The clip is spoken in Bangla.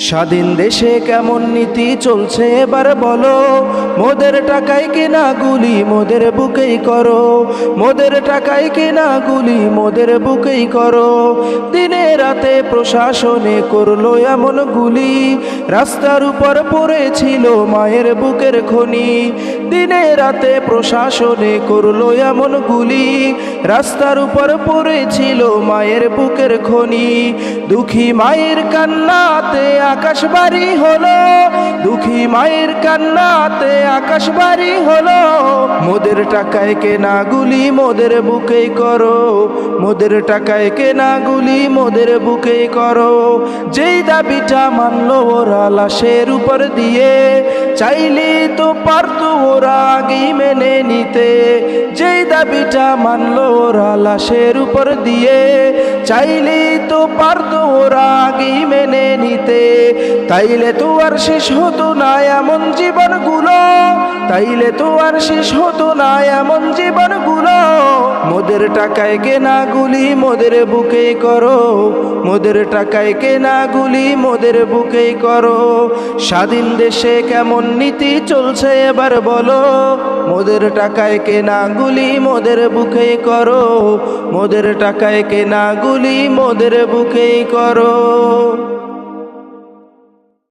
স্বাধীন দেশে কেমন নীতি চলছে এবার বলো, মোদের টাকায় কেনা গুলি মোদের বুকেই করো, মোদের টাকায় কেনা গুলি মোদের বুকেই করো। দিনে রাতে প্রশাসনে করলো এমন গুলি, রাস্তার উপর পড়েছিল মায়ের বুকের খনি। দিনে রাতে প্রশাসনে করলো এমন গুলি, রাস্তার উপর পড়েছিল মায়ের বুকের খনি। দুঃখী মায়ের কান্নাতে আকাশ বাড়ি হলো, দুঃখী মায়ের কান্নাতে আকাশ বাড়ি হলো। মোদের টাকায় কেনা গুলি মোদের বুকেই করো, মোদের টাকায় কেনা গুলি মোদের বুকেই করো। যেই দাবিটা মানলো ওরা লাশের উপর দিয়ে, চাইলে তো পারতো ওরা আগেই মেনে নিতে। যেই দাবিটা মানলো ওরা লাশের উপর দিয়ে, চাইলে তো পারতো ওরা আগেই মেনে নিতে। তাইলে তো আর শেষ হতো না এমন জীবনগুলো, তাইলে তো আর শেষ হতো না এমন জীবনগুলো। মোদের টাকায় কেনা গুলি মোদের বুকেই করো, মোদের টাকায় কেনা গুলি মোদের বুকেই করো। স্বাধীন দেশে কেমন নীতি চলছে এবার বলো, মোদের টাকায় কেনা গুলি মোদের বুকেই করো, মোদের টাকায় কেনা গুলি মোদের বুকেই করো।